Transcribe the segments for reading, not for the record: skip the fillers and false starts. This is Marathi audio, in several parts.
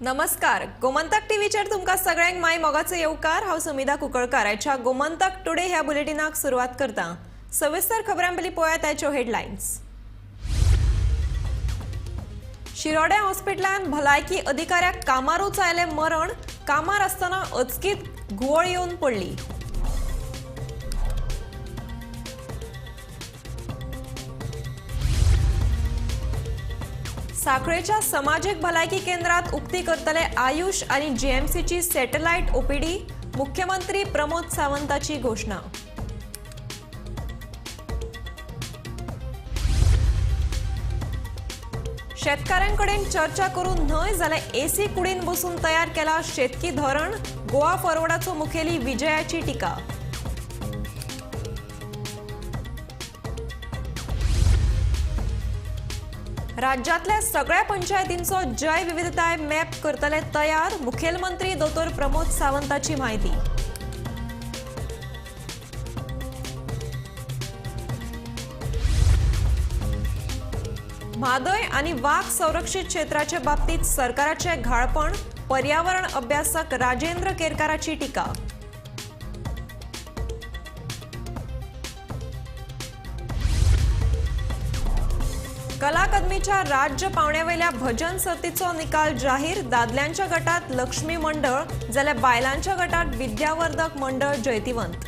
नमस्कार, गोमंतक टीव्हीचेर तुमकां सगळ्यांक माय मोगाचो येवकार। हांव सुमिता कुंकळकार। आयच्या गोमंतक टुडे ह्या बुलेटिनाक सुरवात करता। सविस्तर खबरां पयलीं पळयात आयच्यो हेडलायन्स। शिरोड्या हॉस्पिटलांत भलायकी अधिकाऱ्याक कामारूच आयलें मरण। कामार आसतना अचकीत घुंवळ येवन पडली। साखळेच्या समाजीक भलायकी केंद्रात उक्ती करतले आयुष आणि जीएमसीची सॅटेलाइट ओपीडी। मुख्यमंत्री प्रमोद सावंताची घोषणा। शेतकऱ्यांकडेन चर्चा करून न्हय जाल्यार एसी कुडीन बसून तयार केला शेतकी धोरण। गोवा फॉरवर्डाचो मुखेली विजयाची टिका। राज्यातल्या सगळ्या पंचायतींचो जैव विविधताय मॅप करतले तयार। मुखेलमंत्री दोतोर प्रमोद सावंताची माहिती। म्हादय आणि वाघ संरक्षित क्षेत्राच्या बाबतीत सरकाराचे घाळपण। पर्यावरण अभ्यासक राजेंद्र केरकाराची टिका। कला अकादमीच्या राज्य पावण्यावेल्या भजन सर्तीचो निकाल जाहीर। दादल्यांच्या गटात लक्ष्मी मंडळ जाल्यार बायलांच्या गटात विद्यावर्धक मंडळ जैतिवंत।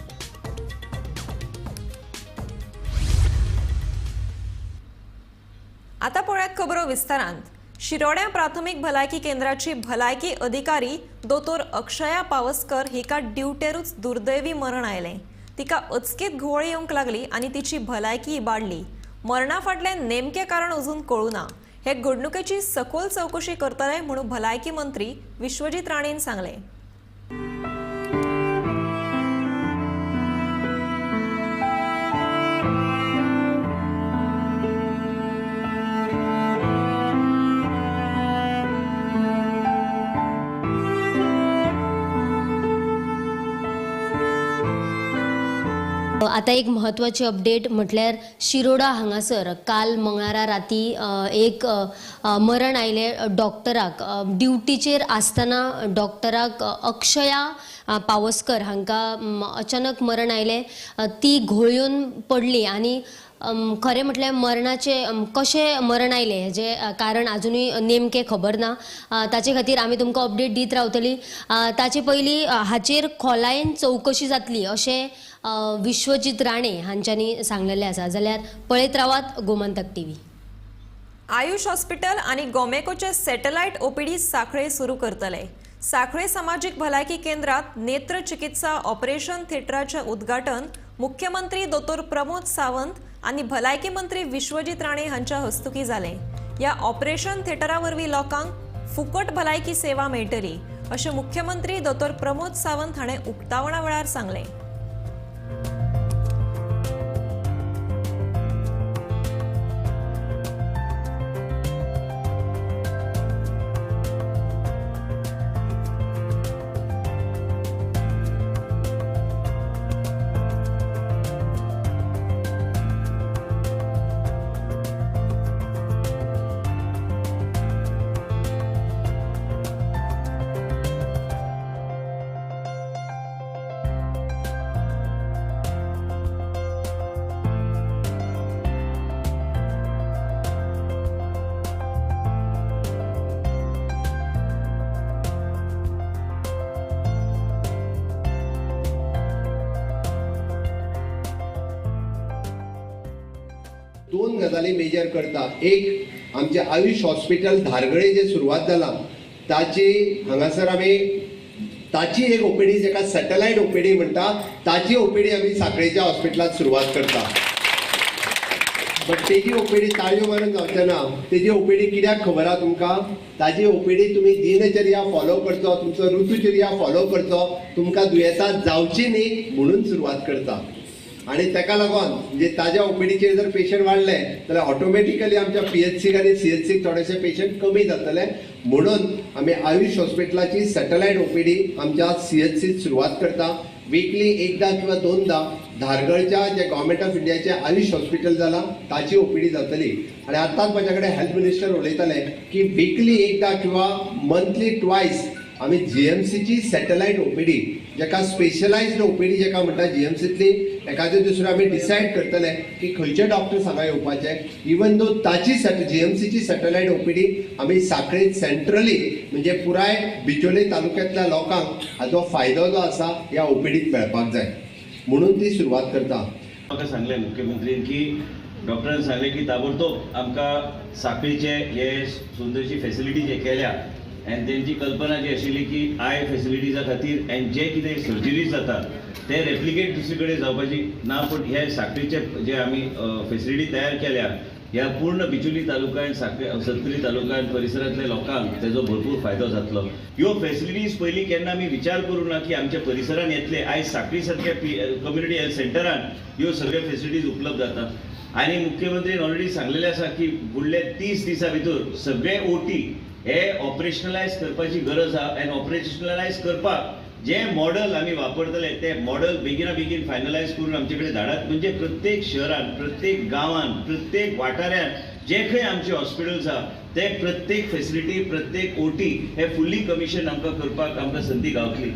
आता पळयात खबरो विस्तारांत। शिरोड्या प्राथमिक भलायकी केंद्राची भलायकी अधिकारी दोतोर अक्षया पावसकर हिका ड्युटेरूच दुर्दैवी मरण आयलें। तिका अचकीत घुंवळ येवंक लागली आणि तिची भलायकी इबाडली। मरणा फाटलें नेमकें कारण अजून कळुना। हे घडणुकेची सखोल चौकशी करतले म्हणून भलायकी मंत्री विश्वजीत राणेन सांगलें। आता एक महत्वाची अपडेट म्हटल्यार शिरोडा हांगासर काल मंगळारा राती एक मरण आयले डॉक्टराक। ड्युटीचेर आसतना डॉक्टराक अक्षया पावसकर हांकां अचानक मरण आयलें। ती घुंवळ पडली आणि खरें म्हटल्यार मरणाचे कशें मरण आयलें हेजे कारण अजुनूय नेमकें खबर ना। ताचे खातीर आमी तुमकां अपडेट दीत रावतली। ताचे पयलीं हाचेर खोलायेन चवकशी जातली अशें विश्वजीत राणे हांच्यांनी सांगलेलें आसा। जाल्यार पळयत रावात गोमंतक टीव्ही। आयुष हॉस्पिटल आणि गोमेकोचे सॅटेलाइट ओपीडी साखळे सुरू करतले। साखळे सामाजिक भलायकी केंद्रात नेत्र चिकित्सा ऑपरेशन थिएटराचे उद्घाटन मुख्यमंत्री दोतोर प्रमोद सावंत आणि भलायकी मंत्री विश्वजीत राणे हांच्या हस्तुकी जालें। या ऑपरेशन थिएटरावरवीं लोकांक फुकट भलायकी सेवा मेळटली अशें मुख्यमंत्री दोतोर प्रमोद सावंत हाणें उक्तावणा वेळार सांगलें। दोन गजाली मेजर करता। एक आमचे आयुष हॉस्पिटल धारगळे जे सुरवात जाला ताची हांगासर आमी ताची एक ओपीडी जेका सॅटेलाइट ओपीडी म्हणटा ताची ओपीडी आमी साखळेच्या हॉस्पिटलात सुरवात करता। बट तेजी ओपीडी ताळयो मारून जावचे ना। तेजी ओपीडी कित्याक खबर आहा तुमकां? ताजी ओपीडी तुमी दिनचर्या फॉलो करचो, तुमचो ऋतुचर्या फॉलो करचो, तुमकां दुयेंसां जावची न्ही म्हणून सुरवात करता। आणि ताका लागून म्हणजे ताज्या ओपीडीचेर जर पेशंट वाडले जाल्यार ऑटोमॅटिकली आमच्या पीएचसीक आनी सीएचसीक थोडेशे पेशंट कमी जातले। म्हणून आम्ही आयुष हॉस्पिटलाची सॅटेलाइट ओपीडी आमच्या CHCत सुरुवात करता. वीकली एकदा किंवा दोनदा धारगळच्या जे गव्हर्नमेंट ऑफ इंडियाचे आयुष हॉस्पिटल जाला ताची ओपीडी जातली. आणि आताच माझ्या कडेन हेल्थ मिनिस्टर उलयताले की वीकली एकदा किंवा मंथली ट्वायस आम्ही GMCची सॅटेलाइट ओपीडी जेका स्पेशलायज्ड ओपीडी जेका म्हणटा GMCतली एखाद्या दुसरो आम्ही डिसायड करतले की खंयचे डॉक्टर्स हांगा येवपाचे. इवन दो ताची GMCची सॅटेलाइट ओपीडी आम्ही साखळेत सेंट्रली म्हणजे पुराय बिचोले तालुक्यातल्या लोकांक हाचो फायदो जो आसा ह्या ओपीडीत मेळपाक जाय म्हणून ती सुरवात करता. म्हाका सांगले मुख्यमंत्रीन की डॉक्टरान सांगले की ताबडतोब आमकां साखळीचे हे सुंदरशी फॅसिलिटी जे केल्या आनी तेंची कल्पना जी आशिल्ली की आय फॅसिलिटीजा खातीर आनी जे कितें सर्जरीज जाता ते रेप्लिकेट दुसरे कडेन जावपाची ना, पूण हे साखळीचे जे आमी फॅसिलिटी तयार केल्या ह्या पूर्ण बिचोली तालुका आनी सत्तरी तालुका आनी परिसरांतल्या लोकांक तेजो भरपूर फायदो जातलो. ह्यो फॅसिलिटीज पयलीं केन्ना आमी विचार करूं ना की आमच्या परिसरांत येतले. आयज साखळी सारख्या कम्युनिटी हेल्थ सेंटरान ह्यो सगळ्यो फॅसिलिटीज उपलब्ध जाता. आनी मुख्यमंत्रीन ऑलरेडी सांगलेलें आसा की फुडले 30 दिसां भितर सगळे OT हे ऑपरेशनलायज करपाची गरज आहा. आनी ऑपरेशनलायज करपाक जे मॉडल आमी वापरतले ते मॉडल बेगिना बेगीन फायनलायज करून आमचे कडेन धाडात. म्हणजे प्रत्येक शहरान, प्रत्येक गांवान, प्रत्येक वाठारान जे खंय आमचे हॉस्पिटल्स आहा ते प्रत्येक फॅसिलिटी, प्रत्येक OT हे फुल्ली कमिशन आमकां करपाक आमकां संदी गावतली.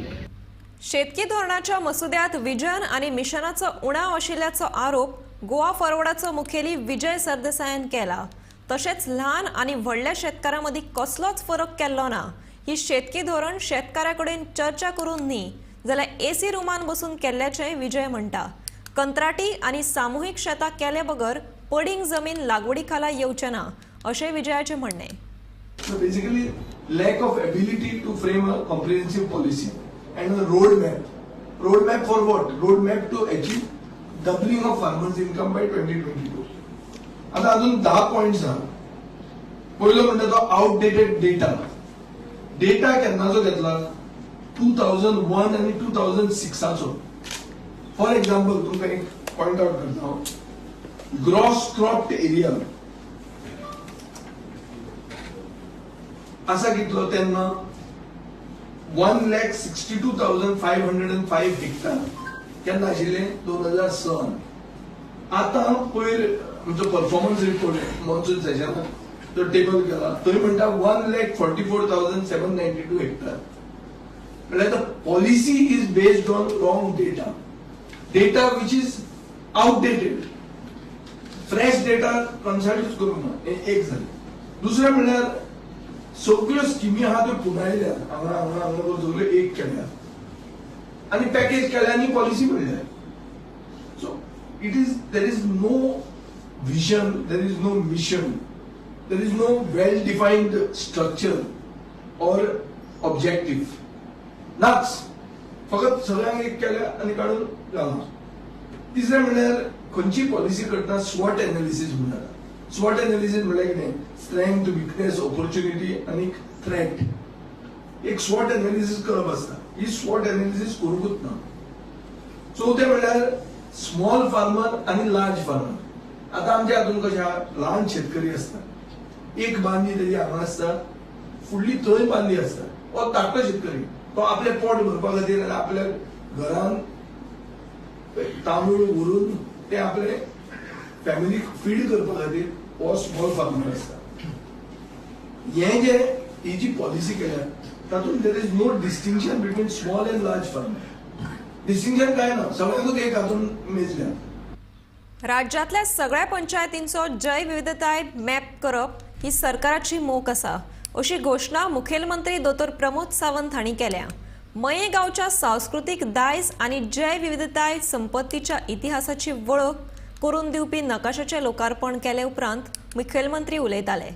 शेतकी धोरणाच्या मसुद्यात विजन आणि मिशनाचो उणाव आशिल्ल्याचो आरोप गोवा फॉरवर्डाचो मुखेली विजय सरदेसायान केला. तशेंच ल्हान आणि व्हडल्या शेतकारां मदीं कसलोच फरक केल्लो ना. ही शेतकी धोरण शेतकाराकडेन चर्चा करून न्ही जाल्यार AC रुमान बसून केल्ल्याचें विजय म्हणटा. कंत्राटी आणि सामुहीक शेतां केले बगर पडींग जमीन लागवडी खाला येवचे ना अशें विजयाचें म्हणणें. So basically, lack of ability to frame a comprehensive policy and a roadmap. Roadmap for what? Roadmap to achieve doubling of farmers' income by 2022. आता अजून 10 पॉइंट्स आहा. पहिलो म्हणजे तो आउटडेटेड डेटा. डेटा केन्नाचो घेतला? 2001 आणि 2006 फॉर एक्झाम्पल तुमकां एक पॉइंट आउट करता हांव. ग्रॉस क्रॉप्ड एरिया असा कितलो तेन्ना 1,62,505 हेक्टर केन्ना आशिल्ले 2006. आता पयर आमचो परफॉर्मन्स रिपोर्ट मॉन्सून सेशनात तो टेबल केला थंय म्हणटा 1,44,792 हेक्टर. म्हळ्यार the policy is based on wrong data, data which is outdated. Fresh data consult करूंक ना. एक जालें. दुसरें म्हणल्यार सगळ्यो स्किमी आहा त्यो पुनायल्या हांगा सगळ्यो एक केल्या आनी पॅकेज केल्या आनी पॉलिसी म्हणल्या. So there is no vision, there is no mission, there is no well defined structure or objective. नाच फकत सगळ्यांक एक केल्या आनी काडून घालना. तिसरें म्हणल्यार खंयची पॉलिसी करता स्वॉट एनालिसीस म्हणटा. स्वॉट एनालिसीस म्हणल्यार कितें? स्ट्रेंथ, विकनेस, ऑपॉर्च्युनिटी आनी थ्रेट. एक स्वॉट एनालिसीस करप आसता. ही स्वॉट एनालिसीस करूंकूच ना. चवथें म्हणल्यार स्मॉल फार्मर आणि लार्ज फार्मर. आता आमच्या हातून कशें आहा, ल्हान शेतकरी आसता, एक बांदी तेजी हांगा आसता, फुडली थंय बांदी आसता. हो धाकटो शेतकरी तो आपले पोट भरपा खातीर आनी आपल्या घरान तांदूळ व्हरून ते आपले फॅमिलीक फीड करपा खातीर हो स्मॉल फार्मर आसता. हे जे ही जी पॉलिसी केल्या तातूंत there is no distinction between small and large farmer. Distinction काय ना, सगळ्यांकूच एक हातून मेजल्या. राज्यातल्या सगळ्या पंचायतींचो जैव विविधताय मॅप करप ही सरकाराची मोख आसा अशी घोषणा मुखेलमंत्री दोतोर प्रमोद सावंत हांणी केल्या. मये गांवच्या सांस्कृतीक दायज आनी जैव विविधताय संपत्तीच्या इतिहासाची वळख करून दिवपी नकाशाचें लोकार्पण केले उपरांत मुखेलमंत्री उलयताले.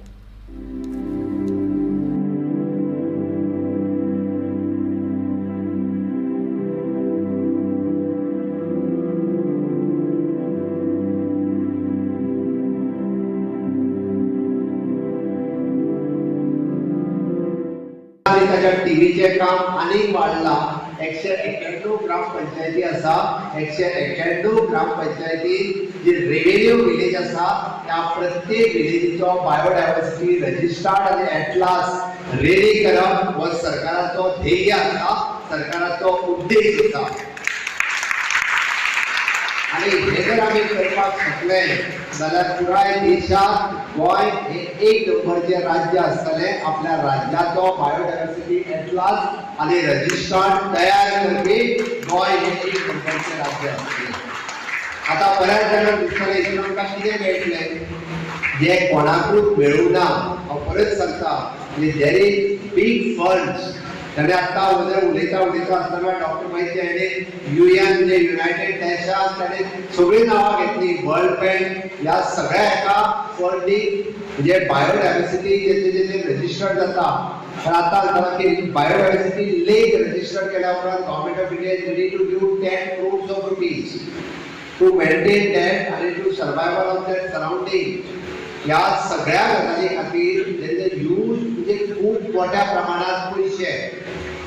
ताच्या टीव्हीचे काम आनीक वाडला. 191 ग्रामपंचायती आसा. 191 ग्रामपंचायती जी रेव्हेन्यू विलेज आसा त्या प्रत्येक विलेजीचो बायोडायवर्सिटी रजिस्टर्ड आनी एटलास रेडी करप हो सरकाराचो ध्येय आसा, सरकाराचो उद्देश आसा. आणि हे जर आम्ही करपाक शकले जाल्यार पुराय देशात गोंय हे एक नंबरचे राज्य आसतले. आपल्या राज्याचो बायोडायवर्सिटी एटलास आणि रजिस्टर तयार करपी गोंय हे एक नंबरचे राज्य आसतले. आता बऱ्याच जाणांक दिसतले की आमकां कितें मेळटलें जे कोणाकूच मेळूं ना. हांव परत सांगता की देर इज बीग फंड्स. ताणें आतां उलयता आसतना डॉक्टर माहिती हेणें युएन म्हणजे युनायटेड नेशन्स ताणें सगळीं नांवां घेतली. वर्ल्ड बँक ह्या सगळ्या हेका फंडींग म्हणजे बायोडायवर्सिटी जे रजिस्टर जाता. तर आतां जाता की बायोडायवर्सिटी लेक रजिस्टर केल्या उपरांत government of India is ready to give 10 crores of rupees to maintain that आणि to survival of that surrounding. ह्या सगळ्या गजाली खातीर तेजे यूज म्हणजे खूब मोठ्या प्रमाणात पयशे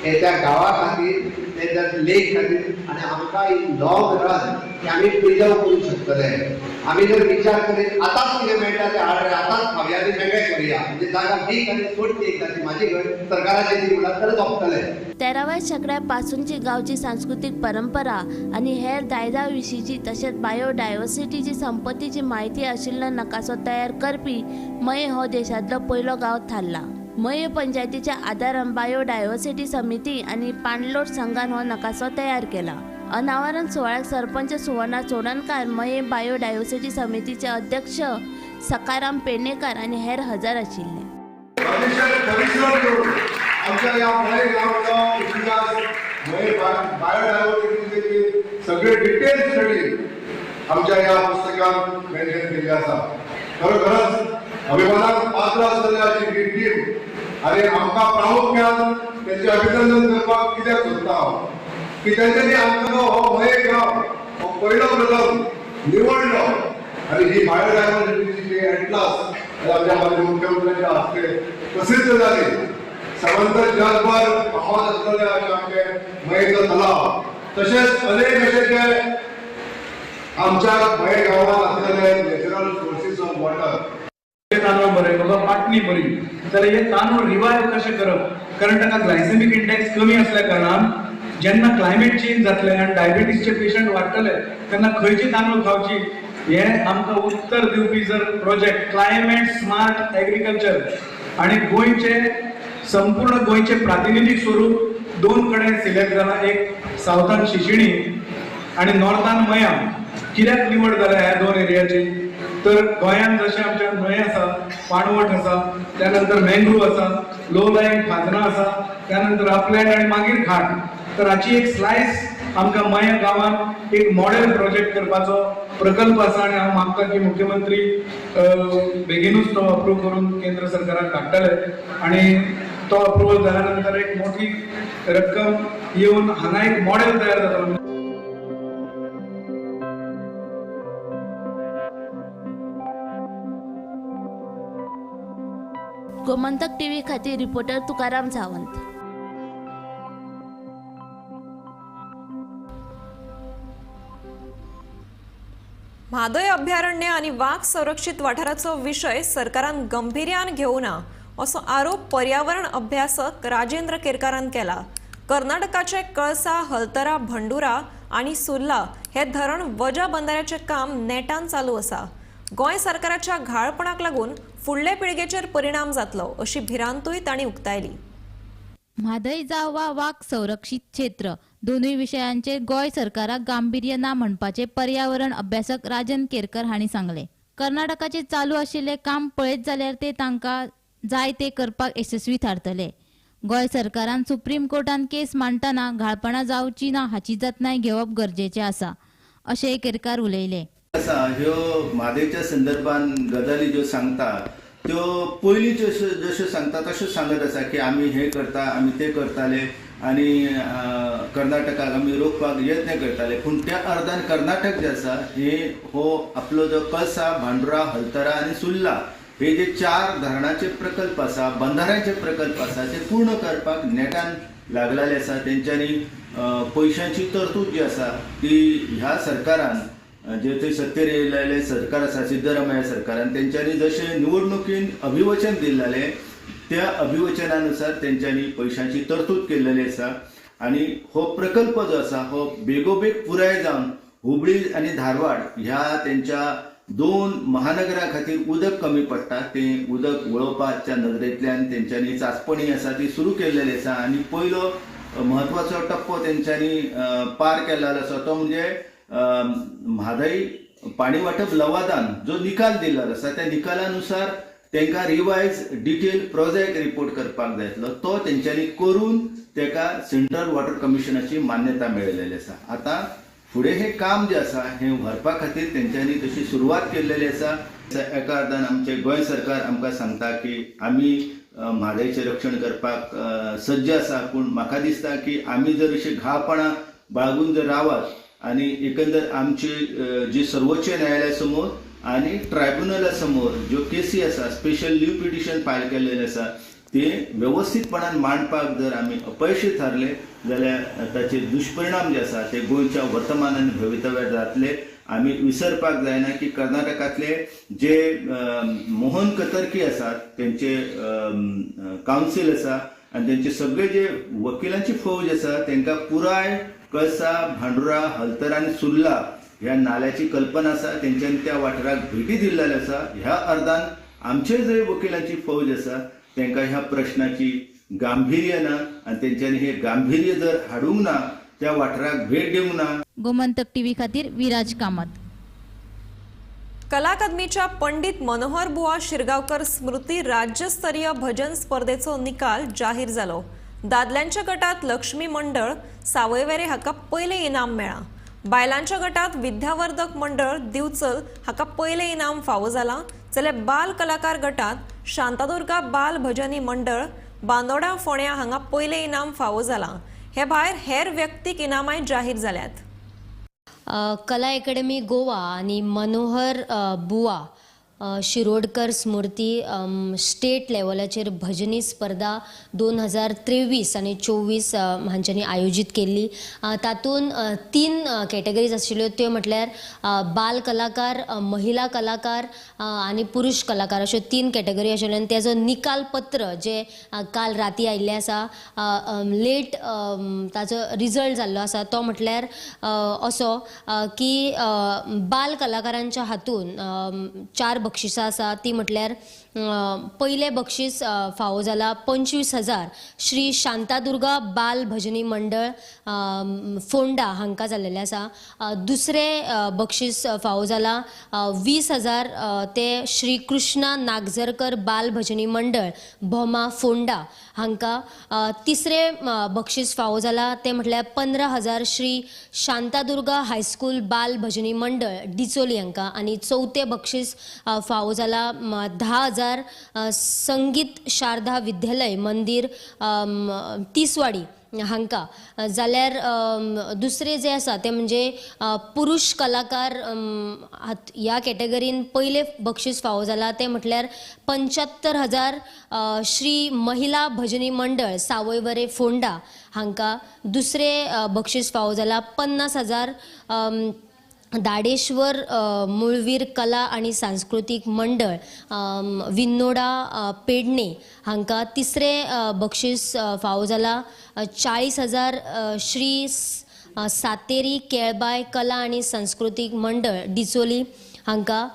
हे त्या गांवा खातीर ते लेक खातीर आणि आमकां इन लॉंग रन ते आमी प्रिजर्व करूंक शकतले. आमी जर विचार करीत आतांच कितें मेळटा ते हाडूया, आतांच खावया आनी वेगळें करूया म्हणजे जागा वीक आनी सोडची एक जाती म्हाजी घर सरकाराचे ती म्हणल्यार तरच ओंपतले. 13व्या शेंकड्यापासूनची गावची सांस्कृतिक परंपरा आणि हेर दायजा विशींची तशेंच बायोडायवर्सिटीची संपत्तीची म्हायती आशिल्लो नकासो तयार करपी मये हो देशांतलो पयलो गांव थारला. मये पंचायतीच्या आदारान बायोडायवर्सिटी समिती आणि पाणलोट संघान हो नकासो तयार केला. अनावरण सुवाळ्याक सरपंच सुवर्णा चोडणकार, मये बायोडायवर्सिटी समितीचे अध्यक्ष सकाराम पेडणेकर आणि हेर हजर आशिल्ले. आमच्या या मये गावाचा इतिहास, मये बायोडायव्हर्सिटीचे सगळे डिटेल स्टडी आमच्या या पुस्तकात मेन्शन केली आसा. खरोखरच अभिमानाक पात्र आसतल्या अशी टीम आणि आमकां प्रामुख्यान त्याचे अभिनंदन करपाक कित्याक सोदता हांव की तेंच्यांनी आमकां हो मये गांव हो पयलो प्रथम निवडलो आणि ही बायोडायव्हर्सिटीची एटलास आमच्या मुख्यमंत्र्यांच्या हस्ते प्रसिद्ध जाली. समंतर जगभर फामाद असलेले अशे आमचे मयेचो तलाव तशेंच अनेक अशे जे आमच्या मये गांवांत असलेले नॅचरल सोर्सीस ऑफ वॉटर. तांदूळ बरे बाबा पाटणी बरी जाल्यार हे तांदूळ रिवायव कशें करप. कारण ताका ग्लायसेमिक इंडेक्स कमी असल्या कारणान जेन्ना क्लायमेट चेंज जातले आनी डायबिटीसचे पेशंट वाडटले तेन्ना खंयची तांदूळ खावची हे आमकां उत्तर दिवपी जर प्रोजेक्ट क्लायमेट स्मार्ट एग्रीकल्चर आणि गोंयचे संपूर्ण गोंयचे प्रातिनिधीक स्वरूप दोन कडेन सिलेक्ट जाला. एक सावथान शिशिणी आणि नॉर्थान मया. कित्याक निवड जाल्या ह्या दोन एरियाची तर गोंयांत जशें आमच्या न्हंय आसा, पाणवट आसा, त्यानंतर मँग्रोव आसा, लो लायंग खाजनां आसा, त्यानंतर अपलँड आनी मागीर घाट. तर हाची एक स्लायस आमकां मया गांवांत एक मॉडेल प्रोजेक्ट करपाचो प्रकल्प आसा आणि हांव मागता की मुख्यमंत्री बेगीनूच तो अप्रूव करून केंद्र सरकाराक धाडटले आणि तो अप्रूवल जाल्या नंतर एक मोठी रक्कम येवन हांगा एक मॉडेल तयार जातलो. गोमंतक टीव्ही खातीर रिपोर्टर तुकाराम सावंत. म्हादय अभयारण्य आणि वाघ संरक्षित वाठाराचो विषय सरकारान गंभीर्यान घेवना असो आरोप पर्यावरण अभ्यासक राजेंद्र केरकारान केला. कर्नाटकाचे कळसा, हलतरा, भंडुरा आणि सुर्ला हे धरण वजा बंधाऱ्याचे काम नेटान चालू आसा. गोंय सरकाराच्या घाळपणाक लागून फुडले पिळगेचेर परिणाम जातलो अशी भिरांतूय तांणी उक्तायली. म्हादय जावं वा वाघ संरक्षीत क्षेत्र दोनूय विशयांचेर गोंय सरकाराक गांभीर्य ना म्हणपाचे पर्यावरण अभ्यासक राजन केरकर हांणी सांगले. कर्नाटकाचे चालू आशिल्ले काम पळयत जाल्यार ते तांकां जाय ते करपाक यशस्वी थारतले. गोंय सरकारान सुप्रीम कोर्टान केस मांडटना घाळपणां जावची ना हाची जतनाय घेवप गरजेचें आसा अशें केरकार उलयले. ह्यो म्हादयच्या संदर्भान गजाली ज्यो सांगता त्यो पयलींच्यो जश्यो सांगता तश्यो सांगत आसा की आमी हे करता, आमी ते करताले आनी कर्नाटकाक आमी रोखपाक यत्न करताले. पूण त्या अर्दान कर्नाटक जे आसा हो आपलो जो कळसा, भांडुरा, हलतरा आनी सुर्ला हे जे 4 धरणाचे प्रकल्प आसा, बंधाऱ्याचे प्रकल्प आसा ते पूर्ण करपाक नेटान लागलेले आसा. तेंच्यांनी पयशांची तरतूद जी आसा ती ह्या सरकारान जे थंय सत्तेर येयलेले सरकार आसा सिद्धरामय्या सरकारान तेंच्यांनी जशें निवडणुकीन अभिवचन दिल्लें त्या अभिवचनानुसार तेंच्यांनी पैशांची तरतूद केल्लेली आसा आणि हो प्रकल्प जो आसा हो बेगोबेग पुराय जावन हुबळी आणि धारवाड ह्या त्यांच्या 2 महानगरा खातीर उदक कमी पडटा ते उदक वळोवपाच्या नदरेंतल्यान तेंच्यांनी चाचपणी आसा ती सुरू केल्लेली आसा आणि पयलो महत्वाचो टप्पो तेंच्यांनी पार केल्लो आसा तो म्हणजे म्हादय पाणी वाटप लवादान जो निकाल दिल्लो आसा त्या निकालानुसार तांकां रिवायज डिटेल प्रोजेक्ट रिपोर्ट करपाक जाय आसलो तो तेंच्यांनी करून ताका सेंट्रल वॉटर कमिशनाची मान्यता मेळिल्ली आसा. आता फुडें हे काम जे आसा हे व्हरपा खातीर तेंच्यांनी तशी सुरवात केल्लेली आसा. एका अर्थान आमचे गोंय सरकार आमकां सांगता की आमी म्हादयचें रक्षण करपाक सज्ज आसा, पूण म्हाका दिसता की आमी जर अशें घाळपणां बाळगून जर रावात आणि एकंदर आमची जी सर्वोच्च न्यायालया समोर आणि ट्रायब्युनला समोर ज्यो केसी आसा स्पेशल लीव पिटिशन फायल केल्लेले आसा ते व्यवस्थितपणान मांडपाक जर आमी अपयशी थारले जाल्यार ताचे दुष्परिणाम जे आसा ते गोंयच्या वर्तमान आनी भवितव्यात जातले. आमी विसरपाक जायना की कर्नाटकातले जे मोहन कतर्की आसात तेंचे कावन्सील आसा आणि तेंचे सगळे जे वकिलांची फौज आसा तांकां पुराय कळसा, भांडुरा, हलतर आणि सुर्ला ह्या नाल्याची कल्पना आसा. तेंच्यांनी त्या वाठाराक भेटी दिल्लेल्यो आसा. ह्या अर्दान आमचे जे वकिलांची फौज आसा तांकां ह्या प्रश्नाची गांभीर्य ना आणि तेंच्यांनी हे गांभीर्य जर हाडूंक ना त्या वाठाराक भेट दिवंक ना. गोमंतक टीव्ही खातीर विराज कामत. कला अकादमीच्या पंडित मनोहर बुवा शिरगांवकर स्मृती राज्यस्तरीय भजन स्पर्धेचो निकाल जाहीर जालो. दादल्यांच्या गटात लक्ष्मी मंडळ सावयवेरे हाका पयले इनाम मेळ्ळा. बायलांच्या गटात विद्यावर्धक मंडळ दिवचल हाका पयले इनाम फावो जाला. जाल्यार बाल कलाकार गटात शांतादुर्गा बाल भजनी मंडळ बांदोडा फोंड्या हांगा पयले इनाम फावो जाला. हे भायर हेर व्यक्तीक इनामाय जाहीर जाल्यात. कला अकॅडमी गोवा आणि मनोहर बुवा शिरोडकर स्मृती स्टेट लेवलाचेर भजनी स्पर्धा 2023 आणि 24 हांच्यांनी आयोजीत केल्ली. तातूंत 3 कॅटेगरीज आशिल्ल्यो त्यो म्हटल्यार बाल कलाकार, महिला कलाकार आणि पुरुष कलाकार अश्यो 3 कॅटेगरी आशिल्ल्यो आणि तेजो निकाल पत्र जे काल राती आयिल्लें आसा लेट ताजो रिजल्ट जाल्लो आसा तो म्हटल्यार असो की बाल कलाकारांच्या हातून 4 बक्षिसां आसा. ती म्हटल्यार पयले बक्षीस फावो जाला 25,000 श्री शांतादुर्गा बाल भजनी मंडळ फोंडा हांकां जाल्लेलें आसा. दुसरे बक्षीस फावो जाला 20,000 ते श्री कृष्णा नागझरकर बाल भजनी मंडळ भोमा फोंडा हांकां. तिसरे बक्षीस फावो जाला ते म्हटल्यार 15,000 श्री शांतादुर्गा हायस्कूल बाल भजनी मंडळ डिचोली हांकां. आणि चौथे बक्षीस फावो जाला 10,000 संगीत शारदा विद्यालय मंदिर तिसवाडी हांकां. जाल्यार दुसरे जे आसा ते म्हणजे पुरुष कलाकार ह्या कॅटेगरीन पयले बक्षीस फावो जाला ते म्हटल्यार 75,000 श्री महिला भजनी मंडळ सावयवेरे फोंडा हांकां. दुसरे बक्षीस फावो जाला 50,000 दाडेश्वर मुळवीर कला आणि सांस्कृतिक मंडळ विनोडा पेडणे हांकां. तिसरे बक्षीस फावो जाला 40,000 श्री सातेरी केळबाय कला आणि सांस्कृतिक मंडळ डिचोली हांकां.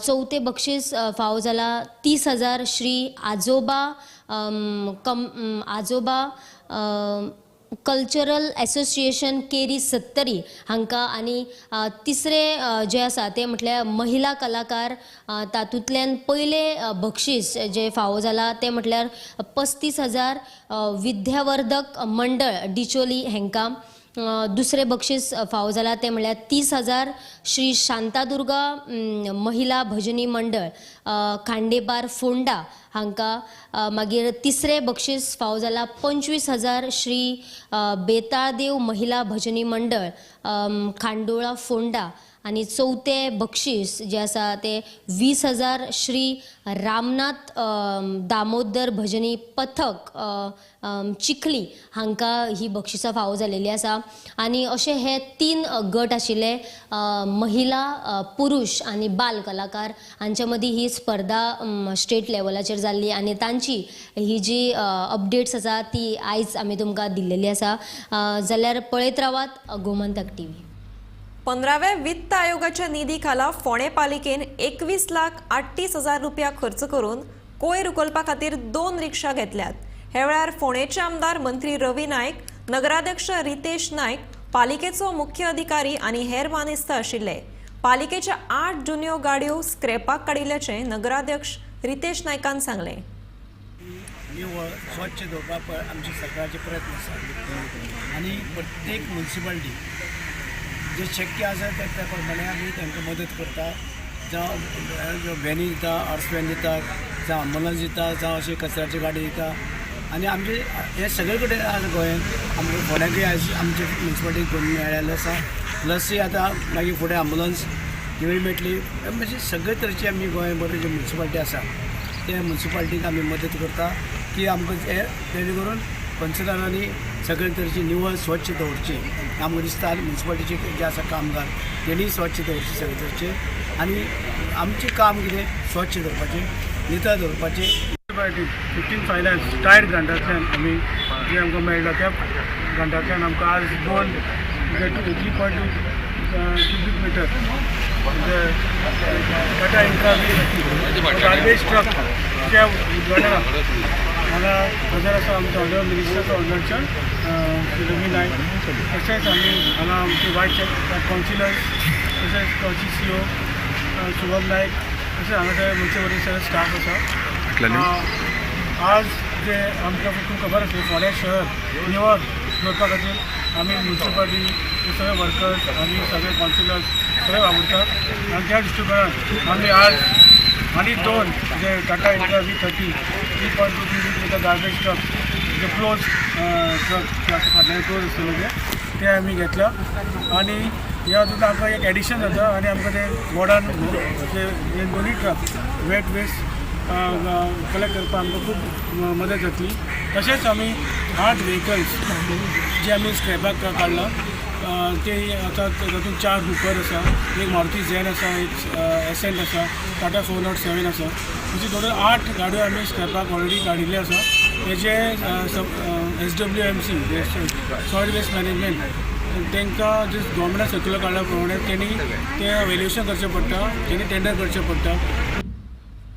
चौथे बक्षीस फावो जाला 30,000 श्री आजोबा कल्चरल एसोसिएशन केरी सत्तरी हांकां. आणि तिसरे जे आसा ते म्हटल्यार महिला कलाकार तातूंतल्यान पयले बक्षीस जे फावो जाला ते म्हटल्यार 35,000 विद्यावर्धक मंडळ डिचोली हांकां. दुसरे बक्षीस फावो जाला ते म्हळ्यार 30,000 श्री शांतादुर्गा महिला भजनी मंडळ खांडेपार फोंडा हांकां. मागीर तिसरे बक्षीस फावो जाला 25,000 श्री बेताळदेव महिला भजनी मंडळ खांडोळा फोंडा आणि चौथे बक्षीस जे आसा ते 20,000 श्री रामनाथ दामोदर भजनी पथक चिखली हांकां ही बक्षिसां फावो जालेली आसा आनी अशे हे 3 गट आशिल्ले महिला पुरुष आनी बाल कलाकार हांच्या मदीं ही स्पर्धा स्टेट लेवलाचेर जाल्ली आनी तांची ही जी अपडेट्स आसा ती आयज आमी तुमकां दिल्लेली आसा जाल्यार पळयत रावात गोमंतक टीव्ही. 15व्या वित्त आयोगाच्या निधी खाला फोंडे पालिकेन 21,38,000 रुपया खर्च करून कोयर उखलपा खातीर 2 रिक्षा घेतल्यात. हे वेळार फोंडेचे आमदार मंत्री रवी नायक, नगराध्यक्ष रितेश नायक, पालिकेचो मुख्य अधिकारी आनी हेर मानेस्त आशिल्ले. पालिकेच्या 8 जुन्यो गाडयो स्क्रॅपाक काडिल्ल्याचे नगराध्यक्ष रितेश नायकान सांगले. निवळ स्वच्छ दवरपाक आमचे सरकारचे प्रयत्न आसा आनी प्रत्येक म्युन्सिपालिटी जे शक्य आसा त्या प्रमाणे आमी तांकां मदत करता. जावं व्हॅनी दिता, हॉर्स व्हॅन दिता, जावं अँबुलन्स दिता, जावं अशी कचऱ्याची गाडी दिता आनी आमचे हे सगळे कडेन आज गोंयांत आमचे फोंड्याकय आयज आमचे म्युन्सिपालिटी करून मेळ्ळेले आसा. प्लस आतां मागीर फुडें अँबुलन्स ह्योय मेळटली. म्हणजे सगळे तरेची आमी गोंयभर जे म्युन्सिपालिटी आसा त्या म्युन्सिपालिटीक आमी मदत करता की आमकां हे जेणे करून पंचदारांनी सगळे तरेची निवळ स्वच्छ दवरची. आमकां दिसता म्युन्सिपालिटीचे जे आसा कामगार तेणी स्वच्छ दवरचे सगळे तरेचे आनी आमचें काम कितें स्वच्छ दवरपाचें, नितळ दवरपाचें. 15 फायनान्स टायर ग्रांटांतल्यान आमी जे आमकां मेळटा त्या ग्रांटांतल्यान आमकां आज 3.2 क्युबिक मिटर म्हणजे टाटा इंट्रा गार्बेज ट्रक त्या उद्घाटनाक हांगा हजर आसा आमचो ऑर्डर मिनिस्टर ऑर्डरच्यान रवी नायक. तशेंच आमी हांगा आमचे वायस कावन्सिलर तशेंच टॉची CO शुभम नायक तशेंच हांगा ते मुन्सिपल सगळे स्टाफ आसा. आज जे आमकां खूब खबर आसली फोंड्या शहर निवळ दवरपा खातीर आमी म्युन्सिपालिटी सगळे वर्कर्स आनी सगळे कावन्सिलर्स सगळे वावुरतात आनी त्या दृश्टिकोनान आमी आज आनी 2 जे Tata intra V30 3.2 metre garbage truck जे क्लोज ट्रक फाटल्यान क्लोज आसतले ते आमी घेतल्या आनी ह्या हातूंत आमकां एक एडिशन जाता आनी आमकां ते वॉर्डान जे दोनी ट्रक वेट वेस्ट कलेक्ट करपाक आमकां खूब मदत जातली. तशेंच आमी 8 व्हेकल्स जे आमी स्क्रॅपाक काडला ते आतां तातूंत 4 हुपर आसा, एक मारुती झॅन आसा, एक एसेंट आसा, टाटा 407 आसा. अशी टोटल 8 गाडयो आमी स्क्रॅपाक ऑलरेडी काडिल्ले आसा. तेजे SWMC सॉयल वेस्ट मॅनेजमेंट तांकां जे गव्हर्मेंटान सर्क्युलर काडल्या प्रमाणे तेणी तें वेल्युएशन करचें पडटा, तेणी टेंडर करचें पडटा.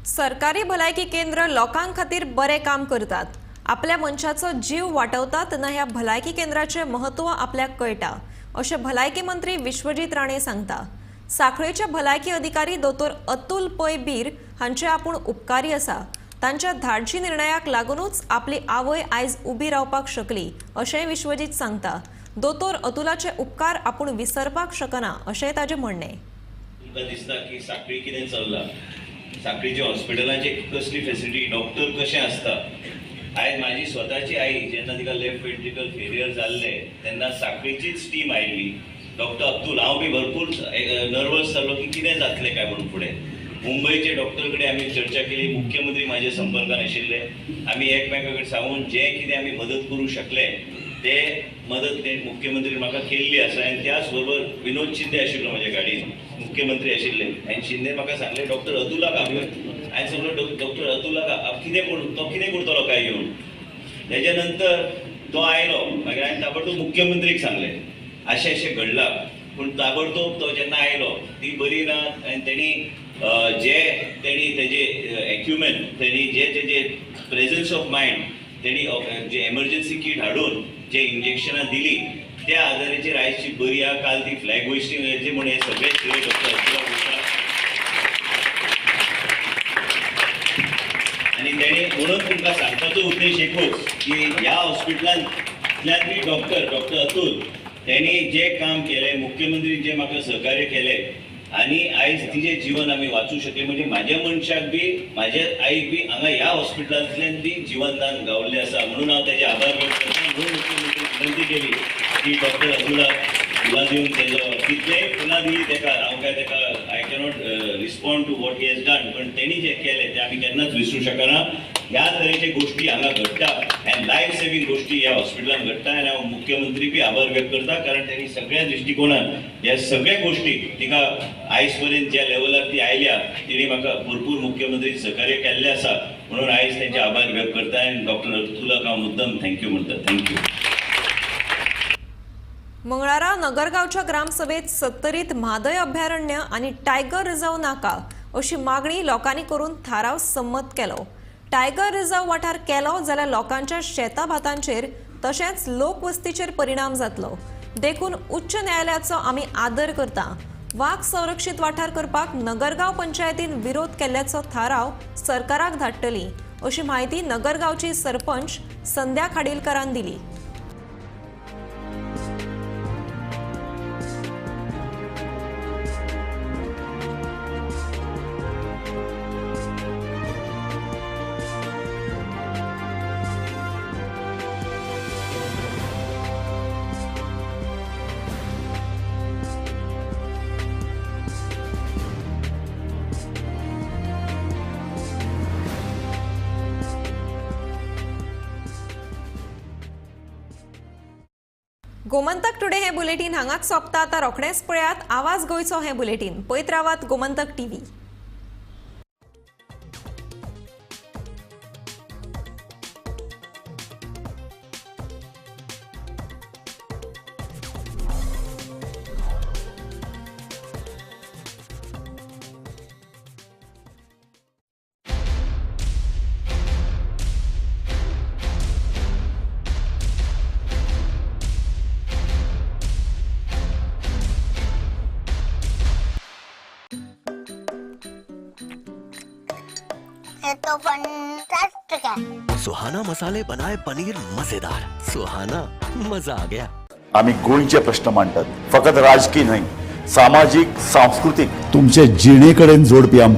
सरकारी भलायकी केंद्र लोकां खातीर बरें काम करतात. आपल्या मनशाचो जीव वाटवतात तेन्ना ह्या भलायकी केंद्राचें महत्व आपल्याक कळटा अशें भलायकी मंत्री विश्वजीत राणे सांगता. सांखळेचे भलायकी अधिकारी दोतोर अतुल पै बीर हांचे आपूण उपकारी आसा. तांच्या धाडसी निर्णयाक लागूनच आपली आवय आयज उबी रावपाक शकली अशेंय विश्वजीत सांगता. दोतोर अतुलाचे उपकार आपूण विसरपाक शकना अशेंय ताचें म्हणणें. तुमकां दिसता की सांखळी कितें चल्लां, सांखळीच्या हॉस्पिटलांचे कसली फेसिलिटी, डॉक्टर कशें आसता. आयज म्हाजी स्वताची आई जेन्ना तिका लेफ्ट वेंट्रिकल फेलियर जाल्लें तेन्ना सांखळीचीच टीम आयिल्ली. डॉक्टर अब्दुल हांव बी भरपूर नर्वस जाल्लो की कितें जातलें काय म्हणून फुडें. मुंबयचे डॉक्टर कडेन आमी चर्चा केली, मुख्यमंत्री म्हाज्या संपर्कान आशिल्ले. आमी एकमेका कडेन सांगून जें कितें आमी मदत करूंक शकले ते मदत ते मुख्यमंत्री म्हाका केल्ली आसा. आनी त्याच बरोबर विनोद शिंदे आशिल्लो म्हाज्या गाडयेन, मुख्यमंत्री आशिल्ले आनी शिंदे म्हाका सांगले डॉक्टर अतुलाक आपय. हांवें सांगलो डॉक्टर अतुलाक तो कितें करतलो काय येवन. तेज्या नंतर तो आयलो, मागीर हांवें ताबडतोब मुख्यमंत्रीक सांगलें अशें घडलां. पूण ताबडतोब तो जेन्ना आयलो ती बरी ना आनी तेणी तेजे एक्युमेंट तेणी तेजे प्रेझन्स ऑफ मायंड तेणी जे एमर्जन्सी किट हाडून जे इंजेक्शनां दिली त्या आदाराचेर आयजची बरी आहा. काल ती फ्लॅग होइस्टिंग येतली म्हूण हे सगळे श्रेय डॉक्टर अतुलाक वयता. आनी तेणी म्हणून तुमकां सांगपाचो उद्देश एकूच की ह्या हॉस्पिटलांतल्यान बी डॉक्टर अतुल तेणी जे काम केलें, मुख्यमंत्रीन जे म्हाका सहकार्य केलें आनी आयज तिजें जीवन आमी वाचूंक शकले. म्हणजे म्हाज्या मनशाक बी म्हाज्या आईक बी हांगा ह्या हॉस्पिटलांतल्यान ती जिवनदान गावल्लें आसा. म्हणून हांव तेजे आभार व्यक्त करता. म्हणून मुख्यमंत्री विनंती केली की डॉक्टर अतुलाक फुलां दिवन तेजो कितलेय फुलां दिली तेका हांव काय तेका I cannot respond to what he has done, पण तेणी जे केलें तें आमी केन्नाच विसरूं शकना. ह्या तरेचे गोश्टी हांगा घडटा आनी लायफ सेवींग गोश्टी ह्या हॉस्पिटलान घडटा आनी हांव मुख्यमंत्री बी आभार व्यक्त करता, कारण त्यांनी सगळ्या दृश्टिकोनान ह्या सगळ्या गोश्टी तिका आयज पर्यंत ज्या लेवलार ती आयल्या तिणी म्हाका भरपूर मुख्यमंत्री सहकार्य केल्लें आसा, म्हणून आयज त्यांचे आभार व्यक्त करता आनी डॉक्टर अतुलाक हांव मुद्दम थँक्यू म्हणटा. थँक्यू. मंगळारा नगरगावच्या ग्रामसभेत सत्तरीत म्हादय अभयारण्य आणि टायगर रिझर्व नाका अशी मागणी लोकांनी करून थाराव संमत केलो. टायगर रिझर्व वाठार केलो जाल्यार लोकांच्या शेता भातांचेर तशेंच लोकवस्तीचेर परिणाम जातलो. देखून उच्च न्यायालयाचो आमी आदर करता. वाघ संरक्षीत वाठार करपाक नगरगाव पंचायतीन विरोध केल्ल्याचो थाराव सरकाराक धाडटली अशी माहिती नगरगावची सरपंच संध्या खाडीलकरान दिली. गोमंतक टुडे हे बुलेटिन हांगाच सोंपता. आतां रोखडेंच पळयात आवाज गोंयचो हे बुलेटिन. पळयत रावात गोमंतक टीव्ही. तो फंटास्टिक है. सुहाना मसाले बनाए पनीर मजेदार. सुहाना, मजा आ गया. आम्ही गोंयचे प्रश्न मांडटात, फकत राजकीय न्हय, सामाजिक सांस्कृतिक तुमचे जिणेकडेन जोडपी आमचो